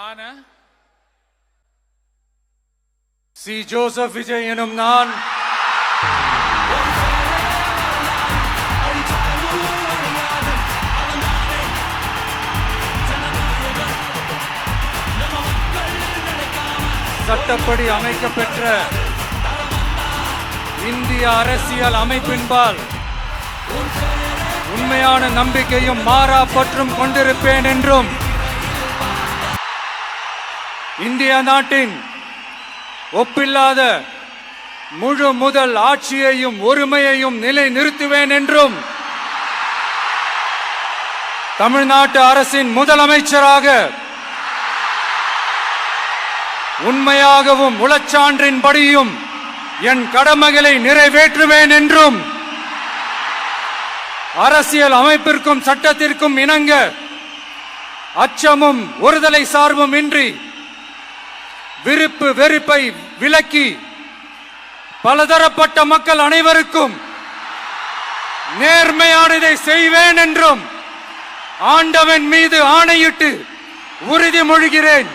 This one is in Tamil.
ஆன சி ஜோசப் விஜய் எனும் நான் சட்டப்படி அமைக்கப்பெற்ற இந்திய அரசியல் அமைப்பின்பால் உண்மையான நம்பிக்கையும் மாறா பற்றும் கொண்டிருப்பேன் என்றும் இந்திய நாட்டின் ஒப்பில்லாத முழு முதல் ஆட்சியையும் ஒருமையையும் நிலை நிறுத்துவேன் என்றும் தமிழ்நாட்டு அரசின் முதலமைச்சராக உண்மையாகவும் உளச்சான்றின்படியும் என் கடமைகளை நிறைவேற்றுவேன் என்றும் அரசியல் அமைப்பிற்கும் சட்டத்திற்கும் இணங்க அச்சமும் ஒருதலை சார்பும் இன்றி விருப்பு வெறுப்பை விலக்கி பலதரப்பட்ட மக்கள் அனைவருக்கும் நேர்மையானதை செய்வேன் என்றும் ஆண்டவன் மீது ஆணையிட்டு உறுதிமொழிகிறேன்.